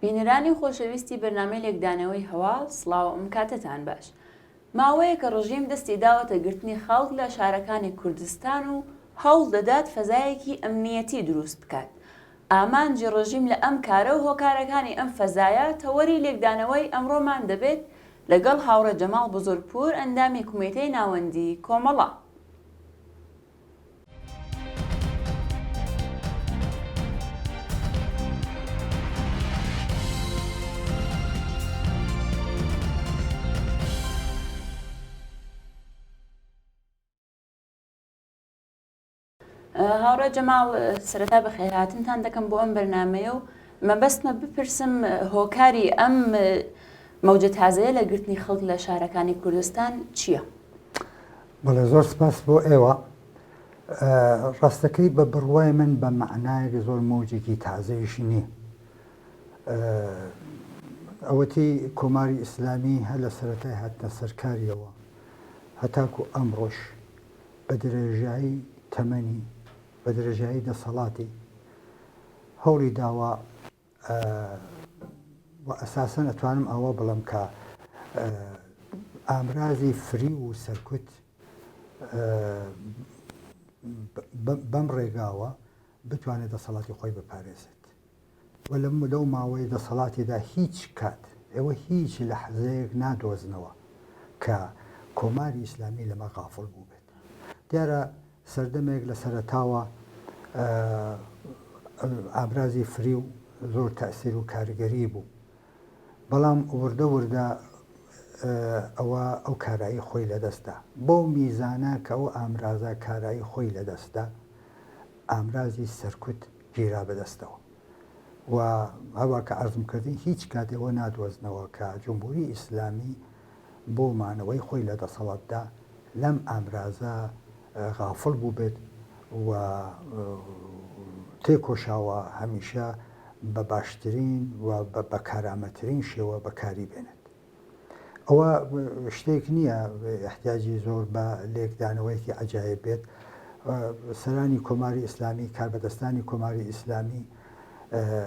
بینەرانی خۆشەویستی بەرنامەی لێکدانەوەی هەواڵ، سڵاو ئەم کاتتان باش. ماوەیە کە ڕژیم دەستی داوەتە گرتنی خەڵک لە شارەکانی کوردستان و هەوڵ دەدات فەزایەکی ئەمنیەتی دروست بکات. ئامانجی ڕژیم لە ئەم کارە و هۆکارەکانی ئەم فەزایە تەوەری لێکدانەوەی ئەمڕۆمان دەبێت لەگەڵ هاوڕێ جەماڵ بزرگپور ئەندامی کومێتەی ناوەندی کۆمەڵە. هاوڕێ جەماڵ، سەرەتا بەخێر هاتنتان دەکەم بۆ ئەم بەرنامەیە و مەبەستمە بپرسم هۆکاری ئەم مەوجە تازەیە لە گرتنی خەڵک لە شارەکانی کوردستان چییە؟ بەڵێ زۆر سپاس بۆ ئێوە. ڕاستەکەی بە بڕوای من بە معنایەکی زۆر مەوجێکی تازەیشی نییە. ئەوەتی کۆماری ئیسلامی هە لە سەرەتای هاتنە سەرکاریەوە هەتاکو ئەمڕۆژ بە درێژایی تەمەنی بە درێژایی دەسەڵاتی هەوڵی داوە و ئەساسەن ئەتوانم ئەوە بڵم کە ئامرازی فری و سەرکوت بەم ڕێگاوە بتوانێت دەسەڵاتی خۆی بپارێزێت و لەو ماوەی دەسەڵاتیدا هیچ کات ئێوە هیچ لە حەزەیەک نادۆزنەوە کە کۆماری ئیسلامی لەمە غافڵ بوو بێت. دیارە سەردەمێک لە سەرەتاوە ئامرازی فری و زۆر تەئسیر و کاریگەری بوو، بەڵام وردە وردە ئەو کارایی خۆی لەدەستدا بۆ میزانە کە ئەو ئامرازە کارایی خۆی لەدەستدا ئامرازی سەرکوت گیرا بەدەستەوە و هەوا کە عەرزم کردین هیچ کاتێەوە نادۆزنەوە کە جمهوری ئیسلامی بۆ مانەوەی خۆی لە دەسەڵاتدا لەم ئامرازە غافڵ بوو بێت و تێکۆشاوە هەمیشە بە باشترین و بە کارامەترین شێوە بەکاری بێنێت. ئەوە شتێک نییە احتیاجی زۆر بە لێکدانەوەیکی عەجایب بێت. سەرانی کۆماری ئیسلامی، کاربەدەستانی کۆماری ئیسلامی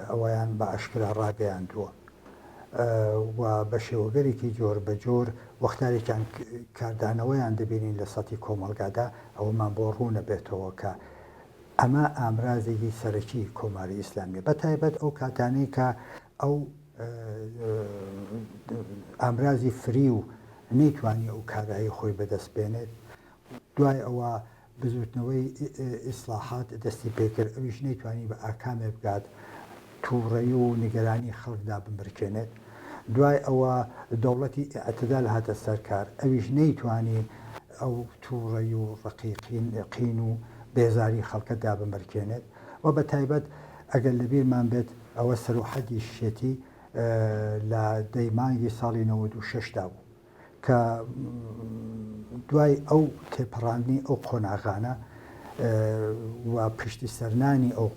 ئەوەیان بە ئاشکرا ڕاگەیاندووە و بە شێوەگەرێکی جۆر بە جۆر وەختارێکیان کاردانەوەیان دەبینین لە سەتی کۆمەلگادا ئەوەمان بۆ ڕوو نەبێتەوە کە ئەمە ئامرازێکی سەرەکی کۆماری ئیسلامی بە تایبەت ئەو کاتانەی کە ئەو ئامرازی فری و نەیتوانی ئەو کارایی خۆی بەدەست بێنێت، دوای ئەوە بزوتنەوەی ئیسلاحات دەستی پێکرد، ئەویش نەیتوانی بە ئاکامێ بگات تووڕەیی و نیگەرانی خەڵکدا بمرکێنێت، دوای ئەوە دەوڵەتی ئەعتدال هاتە سەرکار، ئەویش نەیتوانی ئەو تووڕەیی و ڕقیقین و بێزاری خەڵکەدا بمرکێنێت و بە تایبەت ئەگەر لەبیرمان بێت ئەوە سەرۆحەتی شێتی لە دەیمانگی ساڵی 96دا بوو کە دوای ئەو تێپەڕاندنی ئەو قۆناغانە و پشتی سەرنانی ئەو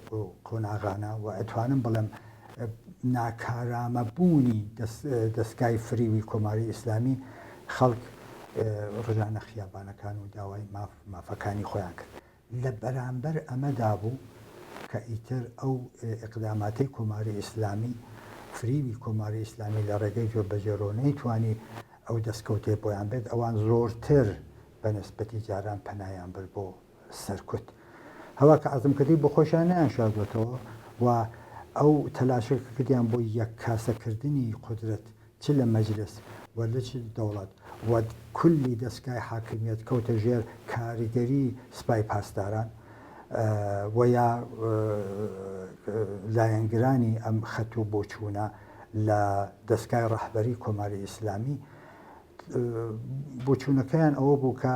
قۆناغانە و ئەتوانم بڵێم ناکارامەبوونی دەستگای فریوی کۆماری ئیسلامی خەڵک ڕژانە خیابانەکان و داوای مافەکانی خۆیان کرد. لە بەرامبەر ئەمەدا بوو کە ئیتر ئەو ئیقداماتی کۆماری ئیسلامی فریوی کۆماری ئیسلامی لە ڕێگەی جۆربەجێرەوە نەیتوانی ئەو دەستکەوتێ بۆیان بێت، ئەوان زۆرتر بە نسبەتی جاران پەنایان برد بۆ سەرکوت. هەوا کە عەزمکردی بۆ خۆشیان نەیانشاردوێتەوە و ئەو تەلاشێکە کردیان بۆ یەک کاسەکردنی قودرەت چ لە مەجلس و لە چ دەوڵەت و کولی دەستگای حاکمیەت کەوتە ژێر کاریگەری سوپای پاسداران و یا لایەنگرانی ئەم خەت و بۆچوونە لە دەستگای ڕەهبەری کۆماری ئیسلامی، بۆچوونەکەیان ئەوە بوو کە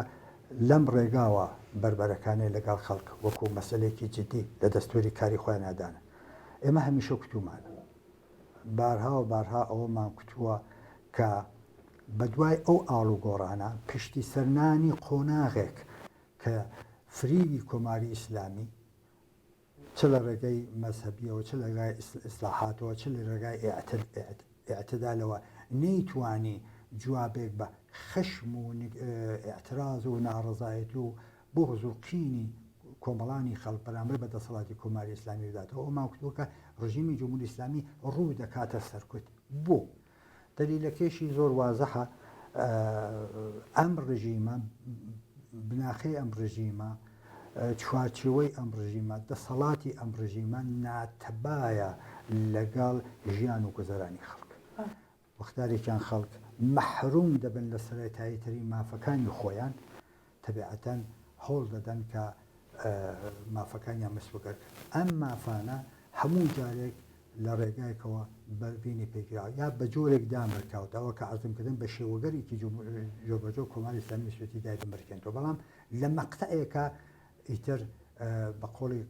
لەم ڕێگاوە بربەرەکانی لەگەڵ خەڵک وەکو مەسەلێکی جدی لە دەستوری کاری خۆیان نادانە. ئێمە هەمیشە کوتومانە، بارها و بارها ئەوەمان کوتووە کە بەدوای ئەو ئاڵ و گۆڕانە پشتی سەرنانی قۆناغێک کە فریوی کۆماری ئیسلامی چ لە ڕێگەی مەزهەبیەوە چ لە ڕێگای ئیسلاحاتەوە چ لە ڕێگای ئیعتدالەوە نەیتوانی جوابێک بە خەشم و ئیعتراز و ناڕەزایەت و بغز و قینی کۆمەڵانی خەڵک بەرامبەر بە دەسەڵاتی کۆماری ئیسلامی بداتەوە. ئەومان کوتووە کە ڕژیمی جمهوری ئیسلامی ڕوو دەکاتە سەرکوت بوو دەلیلەکەشی زۆر وازەحە ئەم ڕژیمە بناخی ئەم ڕژیمە چوارچێوەی ئەم ڕژیمە دەسەڵاتی ئەم ڕژیمە ناتەبایە لەگەڵ ژیان و گوزەرانی خەڵک وەختارێکیان خەڵک مەحروم دەبن لە سەرەتاییتری مافەکانی خۆیان تەبیعەتەن هەوڵ دەدەن کە مافەکانیان مسوگەر ئەم مافانە هەموو جارێک لە ڕێگایکەوە بەربینی پێگرا یا بە جۆرێک دامرکاوتەوە کە عزمکردن بە شێوەگەرێکی جۆبەجۆ کۆماری ئیسلامی سوێتی دایدە مەرکێنەوە بەڵام لە مەقتەیەکە ئیتر بە قۆڵی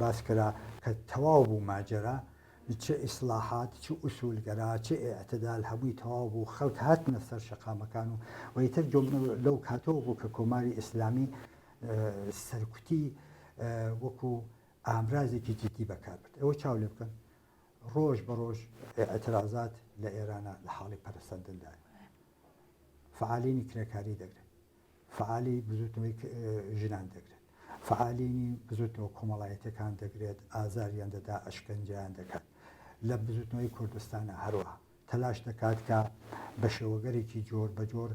باس کرا کە تەواو بوو ماجرا چه ئیسلاحات چه ئوسولگەرا چه ئێعتدال هەمووی تەواو بوو خەڵک هاتنە سەر شەقامەکان و وەیتر لەو کاتەوە بوو کە کۆماری ئیسلامی سەرکوتی وەکو ئامرازێکی جدی بەکاربێت ئەوە چاو لێ بکەن ڕۆژ بە ڕۆژ ئەترازات لە ئێرانە لە حاڵی پەرسەندندا فعالینی کرێکاری دەگرێت فعالی بزوتنەوەی ژنان دەگرێت فعالینی بزوتنەوە کۆمەڵایەتەکان دەگرێت ئازاریان دەدا ئەشکەنجیان دەکات لە بزوتنەوەی کوردستانە هەروەها تەلاش دەکات کە بە شێوەگەرێکی جۆر بە جۆر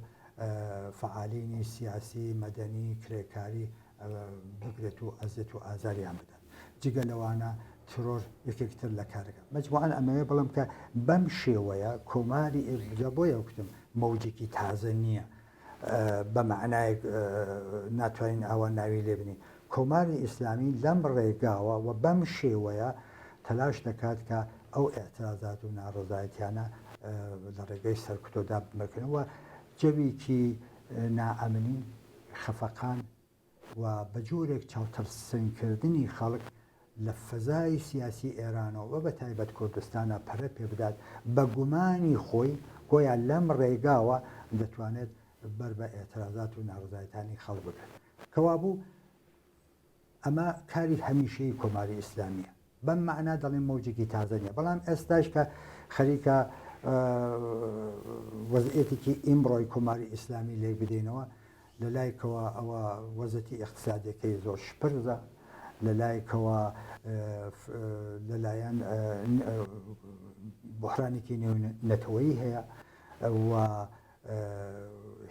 فعالینی سیاسی مەدەنی کرێکاری بگرێت و ئەزیێت و ئازاریان بدات جگە لەوانە ترۆر یەکێکتر لە کارەکە مەجموعەن ئەمەوێ بڵم کە بەم شێوەیە کۆماری ئێرجا بۆیە وتم مەوجێکی تازە نییە بە معنایەک ناتوانین ئەوە ناوی لێ بنین کۆماری ئیسلامی لەم ڕێگاوە و بەم شێوەیە تەلاش دەکات کە ئەو ئێعترازات و ناڕۆزایەتیانە لە ڕێگەی سەرکوتۆدا بمەکردنەوە جەوێکی نائەمنی خەفەقان و بە جۆرێک چاوتەرسنکردنی خەڵک لە فەزای سیاسی ئێرانەوە و بە تایبەت کوردستانە پەرە پێ بدات بە گومانی خۆی گۆیان لەم ڕێگاوە دەتوانێت بەر بە ئێعترازات و ناڕزایەتانی خەڵک بکات کەوا بوو ئەمە کاری هەمیشەی کۆماری ئیسلامیە بەم معنا دەڵێن مەوجێکی تازە نیە بەڵام ئێستاش کە خەریکە وەزعێتێکی ئیمڕۆی کۆماری ئیسلامی لێ بدەینەوە لە لایکەوە ئەوە وەزەتی اقتصادەکەی زۆر شپرزە لە لایکەوە لەلایەن بحرانێکی نەتەوەیی هەیە و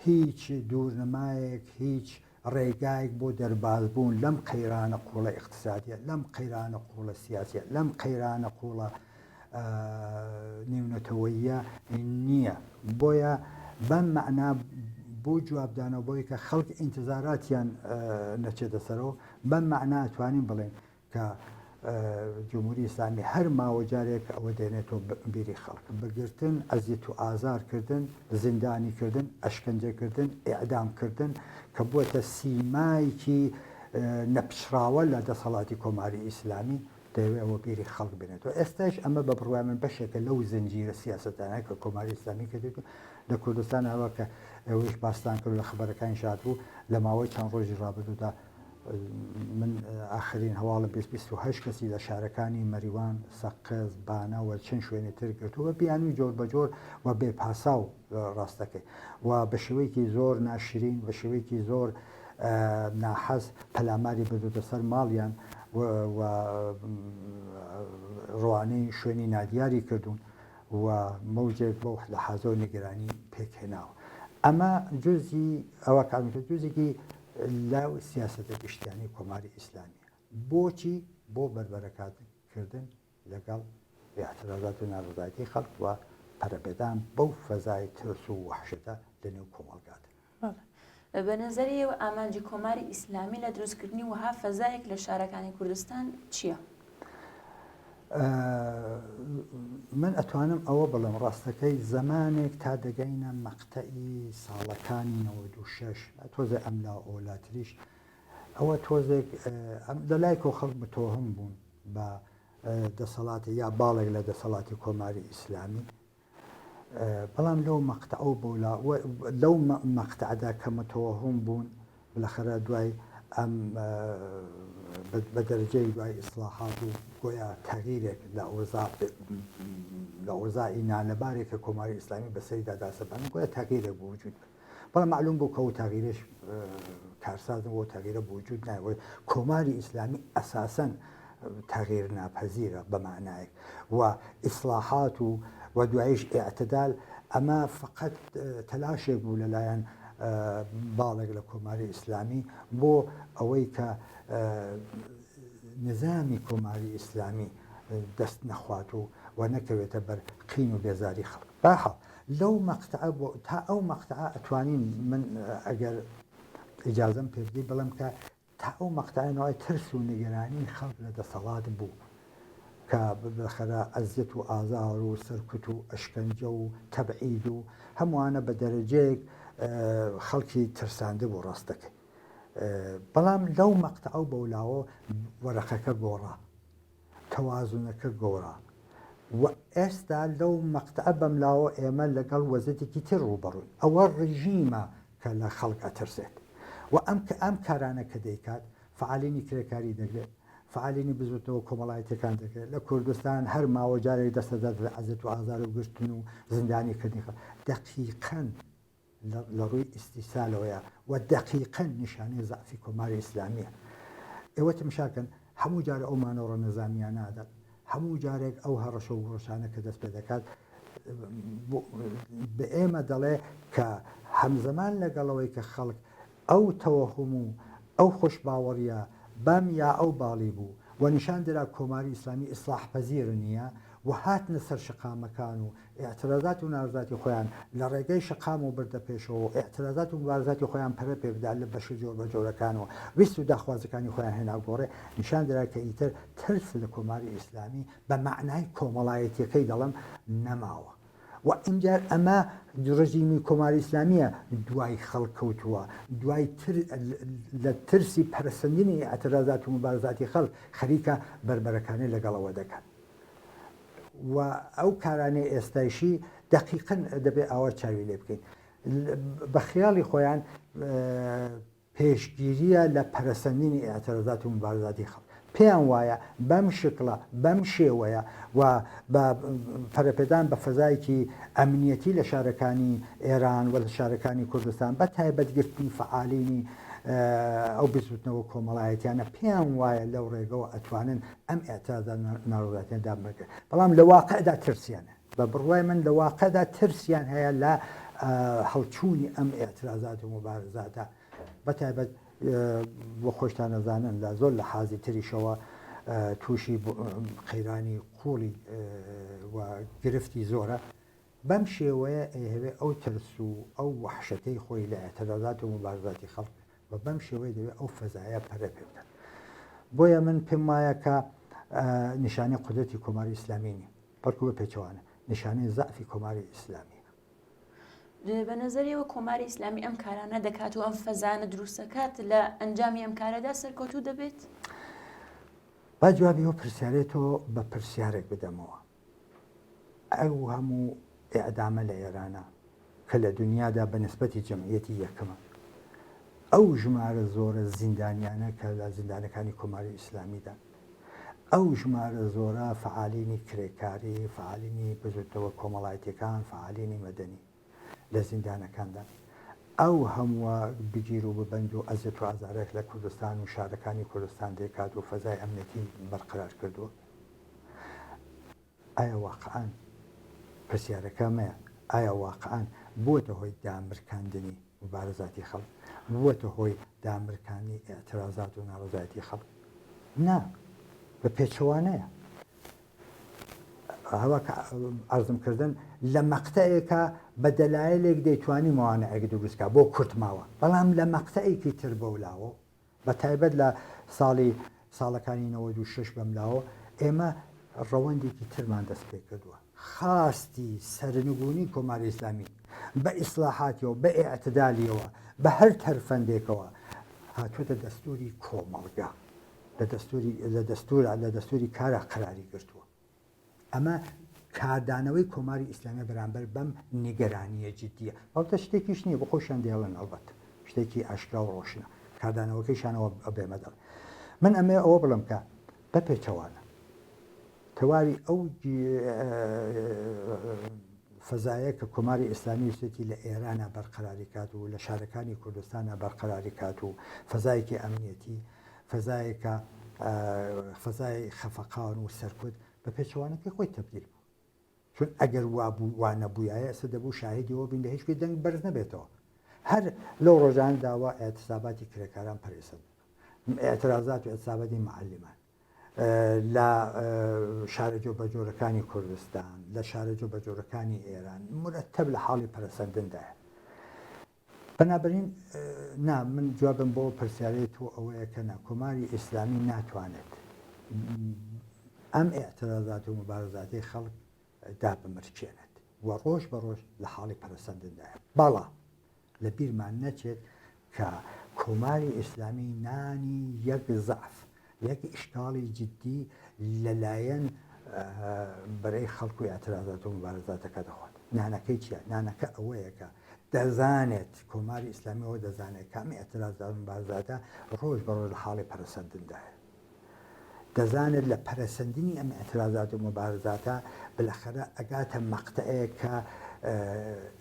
هیچ دوورنمایەک هیچ ڕێگایك بۆ دەربازبوون لەم قەیرانە قوڵە اقتصادیە لەم قەیرانە قوڵە سیاسیە لەم قەیرانە قوڵە نێونەتەوەیە نییە بۆیە بەم معنا بۆ جوابدانەوە بۆی کە خەڵک ئینتزاراتیان نەچێتە سەرەوە بەم معنا ئەتوانین بڵێن کە جمهوری ئیسلامی هەر ماوە جارێک ئەوە دێنێتەوە بیری خەڵک بگرتن ئەزیەت و ئازارکردن زیندانیکردن ئەشکەنجەکردن ئیعدامکردن کە بووەتە سیمایکی نەپشراوە لە دەسەڵاتی کۆماری ئیسلامی دەیەوێت ئەوە بیری خەڵک بێنێتەوە ئێستاش ئەمە بە بڕوای من بەشێکە لەو زنجیرە سیاسەتانە کە کۆماری ئیسلامی کردێت لە کوردستان هەوە کە ئەوەش باستان کرد لە خبرەکانی شاد بوو لە ماوەی چەند ڕۆژی ڕابردوودا من ئاخرین هەواڵم 28 کەسی لە شارەکانی مەریوان سەقز بانەوە چەند شوێنی تر گرتووە بیانوی جۆر بە جۆر و بێپاسا و ڕاستەکەی و بە شێوەیەکی زۆر ناشرین بە شێوەیەکی زۆر ناحەز پەلاماری بردوتە سەر ماڵیان و ڕوانەی شوێنی نادیاری کردوون و مەوجێک بۆ لە حازۆ نیگەرانی پێکهێناوە ئەمە جزئی ئەوە کارمکرد جزێکی لاو سیاسەتە گشتیانی کۆماری ئیسلامیە بۆچی بۆ بربەرەکردن لەگەڵ ئێعترازات و ناڕزایەتی خەڵک و پەرەپێدان بەو فەزای ترس و وەحشەتە لەنێو کۆمەڵگات بە نەزەریەوە ئامانجی کۆماری ئیسلامی لە دروستکردنی وها فەزایەک لە شارەکانی کوردستان چییە؟ من ئەتوانم ئەوە بڵم ڕاستەکەی زمانێک تا دەگەینە مەقتەئی ساڵەکانی 96 تۆزە ئەملا ئۆلاتریش ئەوە تۆزێک لەلایکۆ خەڵک بتۆهم بوون بە دەسەڵاتی یا باڵێک لە دەسەڵاتی کۆماری ئیسلامی بەڵام لەو مەقتە ئەو بۆ لەو مەقتەعدا کە متۆهم بوون بالاخره دوای ئەم بە دەرەجەی دوای ئیسلاحات و گۆیا تەغییرێک لە ئۆزای نانەبارێک کە کۆماری ئیسلامی بەسەریدا داسەبان گۆیا تەغییرێک بۆ وجود بەڵام معلوم بوو کە ئەو تەغییرش کارسازن بۆ تەغییرە بۆ وجود نایەوە کۆماری ئیسلامی ئەساسەن تغییر ناپەزیرە بەمانایەک و ئیسلاحات و دوایش ئاعتدال ئەمە فقط تەلاشێک بوو لەلایەن باڵێک لە کۆماری ئیسلامی بۆ ئەوەی کە نظامی کۆماری ئیسلامی دەست نەخوات و نەکەوێتە بەر قین و بێزاری خەڵک. باحەڵ لەو مەقتەعە بۆ تا ئەو مەقتەعە ئەتوانین من ئەگەر ئیجازەم پێدی بڵم کە تا ئەو مەقتەعەوەی ترس و نیگەرانی خەڵک لە دەسەڵات بوو کە بەخەرە ئەزیەت و ئازار و سەرکوت و ئەشکەنجە و تەبعید و هەمووانە بە دەرەجەیەک خەڵکی ترساندە بۆ ڕاستەکەی. بەڵام لەو مەقتەعە بەولاوە وەرەقەکە گۆڕا، تەوازونەکە گۆڕا و ئێستا لەو مەقتەعە بەملاوە ئێمە لەگەڵ وەزەتێکی تر ڕوبەڕووین. ئەوە ڕژیمە کە لە خەڵک ئەترسێت و ئەم کارانە کە دەیکات فعالینی کرێکاری دەگرێت، فعالینی بزوتەوە کۆمەڵایەتەکان دەکرێت. لە کوردستان هەر ماوە جارێک دەستەدات لە ئەزیەت و ئازار و گرتن و زیندانیکردنی خەڵک دەقیقەن لە ڕووی ئیستیسالەوەیە و دەقیقەن نیشانەی زەعفی کۆماری ئیسلامیە. ئێوە تماشاکەن هەموو جارە ئەو مانەوڕە نەزامیان نادات، هەموو جارێک ئەو هەڕەشە و گۆڕشانە کە دەست پێ دەکات بە ئێمە دەڵێ کە هەمزەمان لەگەڵەوەی کە خەڵک ئەو تەوەهم و ئەو خۆش باوەڕیە بەم یا ئەو باڵی بوو و نیشان درا کۆماری ئیسلامی ئیسلاح پەزیر نییە و هاتنە سەر شقامەکان و ئاعترازات و ناڕزاتی خۆیان لە ڕێگەی شقام و بردە پێشەوە و ئاعترازات و مبارزاتی خۆیان پەرە پێ بدات لە بەشە جۆر بە جۆرەکانەوە ویست و داخوازەکانی خۆیان هێنا گۆڕێ نیشان درا کە ئیتر ترس لە کۆماری ئیسلامی بە معنای کۆمەڵایەتیەکەی دەڵم نەماوە. و ئینجار ئەمە ڕژیمی کۆماری ئیسلامیە دوای خەڵکەوتووە، دوای لە ترسی پەرسەندنی ئاعترازات و مبارزاتی خەڵک خەریکە بربەرەکانی لەگەڵەوە دەکەن. و ئەو کارانەی ئێستایشی دەقیقەن دەبێت ئاوا چاوی لێ بکەین. بە خیاڵی خۆیان پێشگیریە لە پەرسەندنی ئاعترازات و مبارزاتی خەڵک. پێیان وایە بەم شکڵە بەم شێوەیە و بە پەرەپێدان بە فەزایەکی ئەمنیەتی لە شارەکانی ئێران و لە شارەکانی کوردستان بە تایبەتگرتنی فعالینی ئەو بزوتنەوە کۆمەڵایەتیانە پێیان وایە لەو ڕێگەەوە ئەتوانن ئەم ئاعترازات ناڕزاتیان دابمەکە. بەڵام لە واقعدا ترسیانە، بە بڕوای من لە واقعدا ترسیان هەیە لە هەڵچوونی ئەم ئاعترازات و مبارزاتە بە تایبەت بۆ خۆشتان نەزانن لە زۆر لە حازی تریشەوە تووشی قەیرانی قوڵی و گرفتی زۆرە. بەم شێوەیە ئەهوێ ئەو ترس و ئەو وحشەتەی خۆی لە ئاعترازات و مبارزاتی خەڵک و بەم شێوەیە دەوێت ئەو فەزایە پەرە پێ بدەن. بۆیە من پێم وایە کە نیشانەی قودرەتی کۆماری ئیسلامی نیە، بەڵکو بە پێچەوانە نیشانەی زەعفی کۆماری ئیسلامی. بە نظریەوە کۆماری ئیسلامی ئەم کارانە دەکات و ئەم فەزانە دروستەکات لە ئەنجامی ئەم کارەدا سەرکەوتوو دەبێت؟ با جوابی ئەو پرسیارێتەوە بە پرسیارێک بدەمەوە. ئەو هەموو ئێعدامە لە ئێرانە کە لە دنیادا بە نسبەتی جەمعیەتی یەکەمە، ئەو ژمارە زۆرە زیندانیانە کە لە زیندانەکانی کۆماری ئیسلامیدا، ئەو ژمارە زۆرە فعالینی کرێکاری، فعالینی بزوتەوە کۆمەڵایەتیەکان، فعالینی مەدەنی لە زیندانەکاندا، ئەو هەمووە بگیر و ببەند و ئەزیەت و ئازارێک لە کوردستان و شارەکانی کوردستان دەکات و فەزای ئەمنیەتی بەرقرار کردووە. ئایا واقعاً پرسیارەکەمەیە ئایا واقعاً بووەتە هۆی دامرکاندنی مبارزاتی خەڵک، بووەتە هۆی دامرکانی ئاعترازات و ناڕزایەتی خەڵک؟ نا، بە پێچەوانەیە. هەوا ئەرزمکردن لە مەقتەیەکە بە دەلایلێک دەیتوانی موانەیەک دروستکە بۆ کورتماوە، بەڵام لە مەقتەیەکی تر بەولاوە بە تایبەت لە ساڵەکانی 96 بەملاوە ئێمە ڕەوەندێکی ترمان دەست پێ کردووە. خاستی سەرنگونی کۆماری ئیسلامی بە ئیسلاحاتیەوە بە ئاعتدالیەوە بە هەر تەرفەندێکەوە هاتووەتە دەستوری کۆمەڵگا، لە دەستوری کارە قەراری گرتووە. ئەمە کاردانەوەی کۆماری ئیسلامی بەرامبەر بەم نیگەرانیە جددیە. بەڵتە شتێکیش نییە بە خۆشیان دێڵن، ئەڵبەت شتێکی ئاشکرا و ڕۆشنە، کاردانەوەکەیشانەوە بێمەدەڵ. من ئەمێ ئەوە بڵم کە بە پێچەوانە تەواوی ئەو فەزایە کە کۆماری ئیسلامی ویستی لە ئێرانە بەرقەراری کات و لە شارەکانی کوردستانە بەرقەراری کات و فەزایەکی ئەمنیەتی، فەزایەکە فەزای خەفەقان و سەرکوت بە پێچوانەکەی خۆی تەبدیل بوو چون ئەگەر وانە بووایە ئەسە دەبوو شاهدیەوە بین لە هیچ پێ دەنگ بەرز نەبێتەوە هەر لەو ڕۆژان داوا ئێتساباتی کرێکاران پەرێسن ئێترازات و ئێتسابەتی معلمان لە شارەجۆ بەجۆرەکانی کوردستان لە شارەجۆ بەجۆرەکانی ئێران مرەتەب لە حاڵی پەرەسەندندایە بەنابراین من جوابم بۆ پرسیارەی تۆ ئەوەیە کە کۆماری ئیسلامی ناتوانێت ئەم ئێعترازات و مبارزاتی خەڵک دابمرچێنێت و ڕۆژ بە ڕۆژ لە حاڵی پەرەسەندندایە بەڵام لە بیرمان نەچێت کە کۆماری ئیسلامی نانی یەک زەعف یەک ئیشکاڵی جددی لەلایەن بەرەی خەڵک و ئێعترازات و مبارزاتەکە دەخوات نانەکەی چیە نانەکە ئەوەیە کە دەزانێت کۆماری ئیسلامیەوە دەزانێت کامی ئێعترازات و مبارزاتە ڕۆژ بە ڕۆژ لە حاڵی پەرەسەندندایە دەزانێت لە پەرەسەندنی ئەم ئێعترازات و مبارزاتە بالاخره ئەگاتە مەقتەیەک کە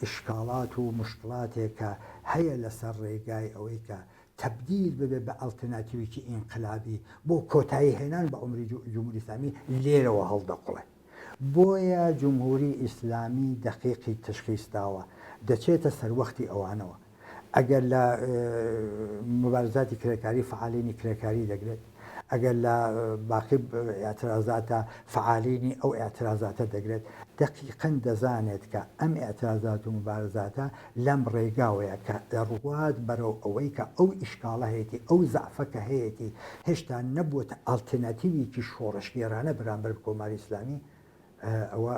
ئیشکاڵات و مشکلاتێک کە هەیە لەسەر ڕێگای ئەوەی کە تبدیل ببێ بە ئەڵتەرناتیڤێکی ئینقلابی بۆ کۆتایی هێنان بە عمری جمهوری ئیسلامی لێرەوە هەڵدەقڵێ بۆیە جمهوری ئیسلامی دقیقی تشخیصداوە دەچێتە سەروەختی ئەوانەوە ئەگەر لە مبارزاتی کرێکاری فعالینی کرێکاری دەگرێت ئەگەر لە باقی ئێعترازاتە فعالینی ئەو ئێعترازاتە دەگرێت دقیقەن دەزانێت کە ئەم ئێعترازات و مبارزاتە لەم ڕێگاوەیە کە دەڕوات بەرەو ئەوەی کە ئەو ئیشکاڵە هەیەی ئەو زەعفەکە هەیەی هێشتا نەبووە ئالتەرناتیڤێکی شۆڕشگێرانە بەرامبەر کۆماری ئیسلامی ئەوە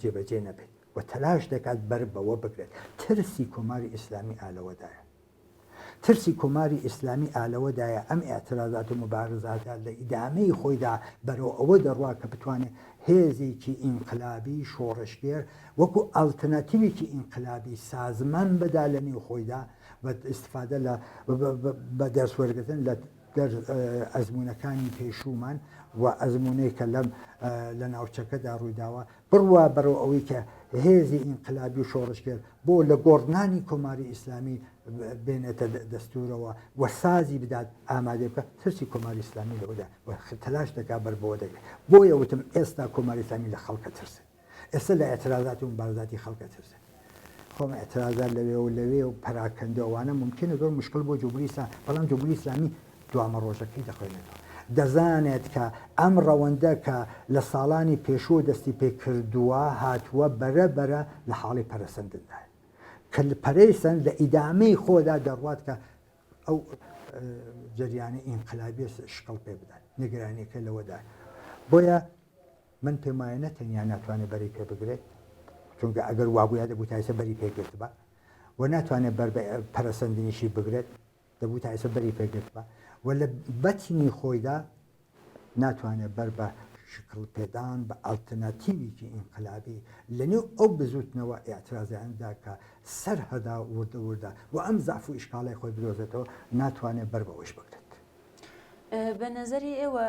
جێبەجێ نەبێت و تەلاش دەکات بەر بەوە بگرێت ترسی کۆماری ئیسلامی ئالەوەدایە ترسی کۆماری ئیسلامی ئالەوەدایە ئەم ئێعترازات و مبارزاتە لە ئیدامەی خۆیدا بەرەو ئەوە دەڕوا کە بتوانێت هێزێکی ئینقلابی شۆڕشگێر وەکو ئالتەرناتیڤێکی ئینقلابی سازمان بەدا لە نێو خۆیدا بە ئیستیفادە بە دەرسوەرگرتن لە ئەزمونونەکانی پێشومان و ئەزمونەی کە لە ناوچەکەدا ڕوویداوە بڕوا بەرەو ئەوەی کە هێزی ئینقلابی و شۆڕشگێر بۆ لە گۆڕنانی کۆماری ئیسلامی بێنێتە دەستورەوە و سازی بدات ئامادە بکە ترسی کۆماری ئیسلامی لەوەدا تەلاش دەکات بەر بەوە دەگرێت بۆیە وتم ئێستا کۆماری ئیسلامی لە خەڵکە ترسێت ئێستا لە ئێعترازات و مبارزاتی خەڵکە ترسێت خۆم ئێعترازات لەوێ و لەوێ و پەراکەندەوانە ممکنە زۆر مشکل بۆ جمهوری ئیسلامی بەڵام جمهوری ئیسلامی دوامە ڕۆژەکەی دەخوێنێتەوە دەزانێت کە ئەم ڕەوەندە کە لە ساڵانی پێشوو دەستی پێکردووە هاتووە بەرە لە حاڵی پەرەسەندندایە کە پەرەیسەن لە ئیدامەی خۆدا دەڕوات کە ئەو جریانی ئینقلابی شکڵ پێ بدات نیگەرانیەکە لەوەدا بۆیە من پێم وایە نەتەنیا ناتوانێت بەری پێ بگرێت چونکە ئەگەر وابووە دەبوو تایسە بەری پێگرێت بە و ناتوانێت بەر پەرەسەندنیشی بگرێت دەبوو تایسە بەری پێگرێت بە و لە بەتنی خۆیدا ناتوانێت بەر بە شکل پێدان بە ئالتەرناتیڤێکی ئینقلابی لەنێو ئەو بزوتنەوە ئێعترازیاندا کە سەر هەدا وردە و ئەم زەعف و ئیشکاڵی خۆی بدۆزێتەوە ناتوانێت بەر بەوەش بگرێت. بە نەزەری ئێوە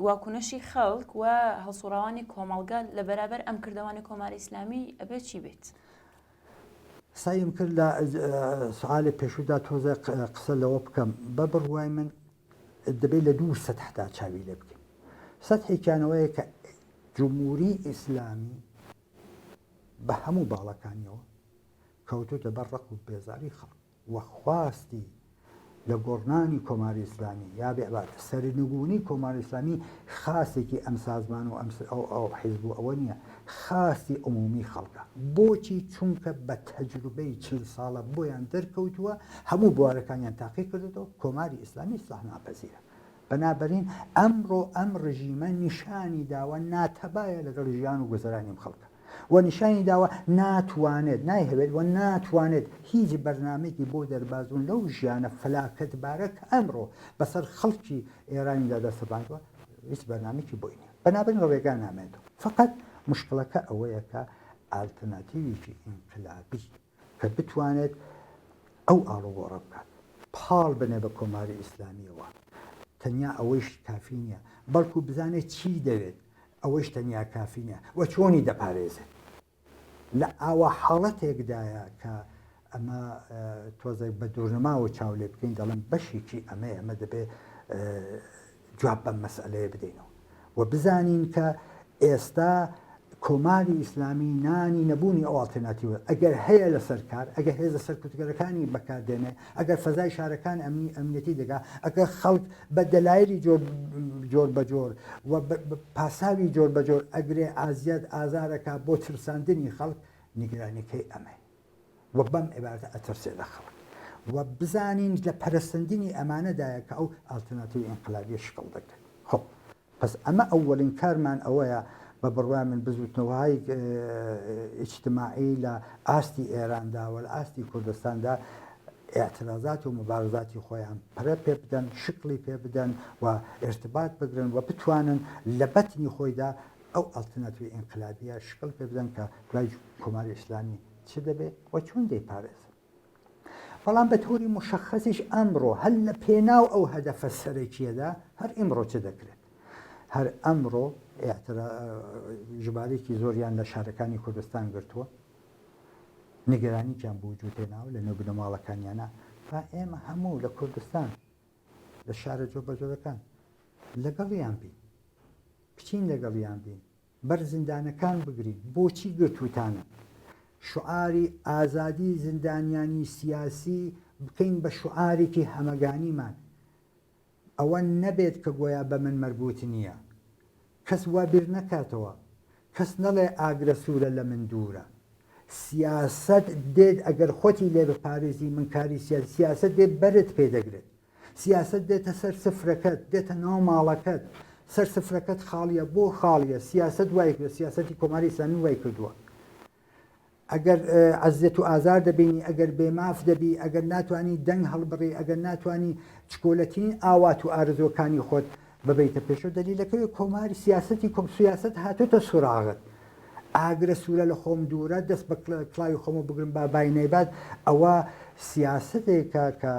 واکوونەشی خەڵک و هەڵسوڕاوانی کۆمەڵگە لە بەرابەر ئەم کردەوانی کۆماری ئیسلامی ئەبێت چی بێت؟ سایم کرد لە سوالێ پێشوودا تۆزە قسە لەوە بکەم بە بڕوای من دەبێت لە دوو سەتحدا چاوی لێ بکەین. سەتحێکیانەوەیە کە جمهوری ئیسلامی بە هەموو باڵەکانیەوە کەوتوتە بەر ڕق و بێزاری خەڵک وە خواستی لە گۆڕنانی کۆماری ئیسلامی یا بێبات سەرنگونی کۆماری ئیسلامی خاستێکی ئەم سازمان و ئەو حیزب و ئەوە نییە خاستی عمومی خەڵکە بۆچی چونکە بە تەجروبەی 40 ساڵە بۆیان دەرکەوتووە هەموو بوارەکانیان تاقی کردێتەوە کۆماری ئیسلامی ئیسلاح ناپەزیرە بەنابەرین ئەمڕۆ ئەم ڕژیمە نیشانی داوە ناتەبایە لەگەڵ ژیان و گوزەرانی خەڵکە و نیشانی داوە ناتوانێت نایهەوێت و ناتوانێت هیچ بەرنامێکی بۆ دەربازون لەو ژیانە فەلاکەتبارە کە ئەمڕۆ بەسەر خەڵکی ئێرانیدا دەسەباندوە هیچ بەرنامێکی بۆی نییە بەنابەرین ڕێگا نامێتەوە فقط مشکلەکە ئەوەیە کە ئالتەرناتیڤێکی ئینقلابی کە بتوانێت ئەو ئاڵوگۆڕە بکات پاڵ بنێ بە کۆماری ئیسلامیەوە تەنیا ئەوەیش کافی نییە بەڵکو بزانێت چی دەوێت ئەوەش تەنیا کافی نییە و چۆنی دەپارێزێت لە ئاوا حاڵەتێکدایە کە ئەمە تۆزێک بە دوورنەماوە چاو لێ بکەین دەڵم بەشێکی ئەمە دەبێت جواب بەم مەسئلەیە بدەینەوە و بزانین کە ئێستا کۆماری ئیسلامی نانی نەبوونی ئەو ئالتەرناتیڤە ئەگەر هەیە لەسەر کار ئەگەر هێزە سەرکوتگەرەکانی بەکاردێنێ ئەگەر فەزای شارەکان ئەمنیەتی دەگا ئەگەر خەڵک بە دەلایلی جۆر بە جۆر و پاساوی جۆر بە جۆر ئەگرێ ئازیەت ئازارەکە بۆ ترساندنی خەڵک نیگرانیەکەی ئەمە و بەم عیبارەتە ئەترسێ لە خەڵک و بزانین لە پەرستندنی ئەمانەدایە کە ئەو ئالتەرناتیڤی ئینقلابیە شکڵ دەکرێت خۆ پس ئەمە ئەوەڵین کارمان ئەوەیە بە بڕوای من بزوتنەوەی ئیجتماعی لە ئاستی ئێراندا و لە ئاستی کوردستاندا اعتراضات و مبارزاتی خۆیان پرە پێ بدەن شکلی پێ بدەن و ارتباط بگرن و بتوانن لە بەتنی خۆیدا ئەو ئالتەرناتیڤی ئینقلابیە شکل پێ بدەن کە دوای کۆماری ئیسلامی چ دەبێت و چۆن دەیپارێزن بەڵام بە تۆری مشخصیش ئەمڕۆ هەل لە پێناو ئەو هەدەفە سەرەکیەدا هەر ئیمڕۆ چ دەکرێت هەر ئەمڕۆ ژمارەیەکی زۆریان لە شارەکانی کوردستان گرتووە نیگەرانیان بۆ وجودێناوە لە نێو بنەماڵەکانیانە با ئێمە هەموو لە کوردستان لە شارە جۆبەجۆرەکان لەگەڵیان بین بچین لەگەڵیان بین بەر زیندانەکان بگرین بۆچی گرتووتانە شعاری ئازادی زیندانیانی سیاسی بکەین بە شعارێکی هەمەگانیمان ئەوە نەبێت کە گویا بە من مەربوط نییە کەس وا بیر نەکاتەوە کەس نەڵێ ئاگرە سوورە لە من دوورە سیاست دێت ئەگەر خۆتی لێ بپارێزی من کاری سیاست دێت بەرت پێدەگرێت سیاست دێتە سەر سفرەکەت دێتە ناو ماڵەکەت سەر سفرەکەت خاڵیە بۆ خاڵیە سیاست وای کرد سیاستی کۆماری ئیسلامی وای کردووە ئەگەر عەزیەت و ئازار دەبینی ئەگەر بێماف دەبی ئەگەر ناتوانانی دەنگ هەڵبڕی ئەگەر ناتوانانی چکۆلەترین ئاوات و ئارزۆکانی خۆت ببیتە پێشۆ دەلیلەکەی کۆماری سیاستی سیاست هاتوتە سوراغت ئاگرە سوورە لە خۆم دوورە دەست بە کڵاوی خۆمە بگرم با باینەیبات ئەوە سیاستێکە کە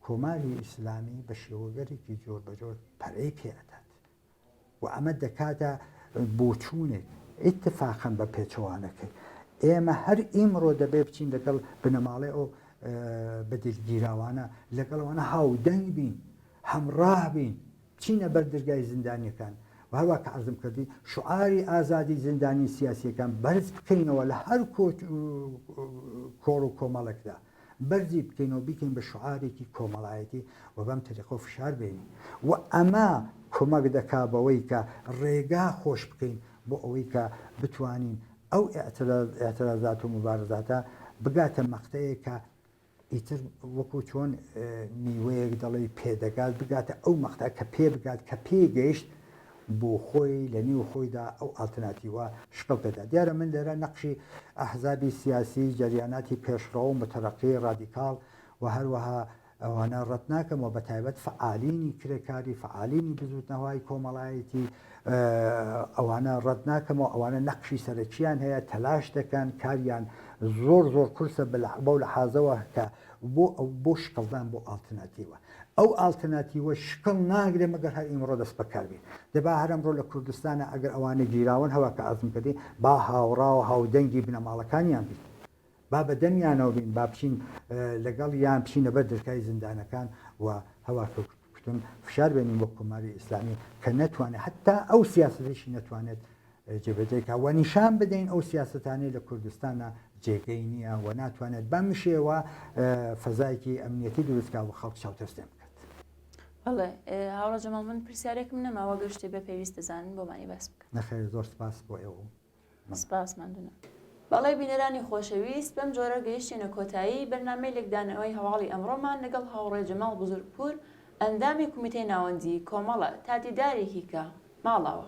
کۆماری ئیسلامی بە شێوەگەرێکی جۆر بە جۆر پەرەی پێدات و ئەمە دەکاتە بۆچوونێک ئیتفاقەن بە پێچەوانەکەی ئێمە هەر ئیمڕۆ دەبێ بچین لەگەڵ بنەماڵێ ئەو بەدڵگیراوانە لەگەڵەوەنە هاودەنگ بین هەمڕاه بین چینە بەر دەرگای زیندانیەکان و هەروە کە عەرزم کردی شعاری ئازادی زیندانی سیاسیەکان بەرز بکەینەوە لە هەر کۆڕ و کۆمەڵێکدا بەرزی بکەینەوە بیکەین بە شعارێکی کۆمەڵایەتی و بەم تەریقە فشار بێنین و ئەمە کۆمەک دەکا بەوەی کە ڕێگا خۆش بکەین بۆ ئەوەی کە بتوانین ئەو ئێعترازات و مبارزاتە بگاتە مەقتەیە کە ئیتر وەکو چۆن میوەیەک دەڵی پێدەگات بگاتە ئەو مەقتا کە پێ بگات کە پێگەیشت بۆ خۆی لە نێو خۆیدا ئەو ئالتەرناتیڤە شکڵ پێدا دیارە من لێرە نەقشی ئەحزابی سیاسی جەریاناتی پێشڕەوە و متەرەقی ڕادیکاڵ و هەروەها ئەوانە ڕەت ناکەمەوە بە تایبەت فعالینی کرێکاری فعالینی بزوتنەوەی کۆمەڵایەتی ئەوانە ڕەت ناکەمەوە ئەوانە نەقشی سەرەکییان هەیە تەلاش دەکەن کاریان زۆر کورسە بەو لە حازەوە کە بۆ شکڵدان بۆ ئالتەرناتیڤە ئەو ئالتەرناتیڤە شکڵ ناگرێ مەگەر هەر ئیمڕۆ دەست بەکاربێت دەبا هەر ئەمڕۆ لە کوردستانە ئەگەر ئەوانە گیراون هەوا کە ئازم کردی با هاوڕا و هاودەنگی بنەماڵەکانیان بین با بە دەمیانەوە بین با بچین لەگەڵ یان بچینە بەر دەرکای زیندانەکان و هەوا کوتن فشار بێنین بۆ کۆماری ئیسلامی کە نەتوانێت حتا ئەو سیاسەتێکی نەتوانێت جێبەجێکە و نیشان بدەین ئەو سیاسەتانەی لە کوردستانە جێگەی نییە و ناتوانێت بەم شێوە فەزایەکی ئەمنیەتی دروستکە و خەڵک چاوتەستێ بکات. بەڵێ هاوڕە جەماڵ من پرسیارێکم نەماوە گەشتێ بە پێویست دەزانن بۆمانی باس بکەن. نەخێر زۆر سپاس بۆ ئێوە. سپاس ماندوونە. بەڵێ بینەرانی خۆشەویست بەم جۆرە گەیشتێنە کۆتایی بەرنامەی لێکدانەوەی هەواڵی ئەمڕۆمان لەگەڵ هاوڕێ جەماڵ بزرگپور ئەندامی کومیتەی ناوەندی کۆمەڵە تادیدارێکی کە ماڵاوە.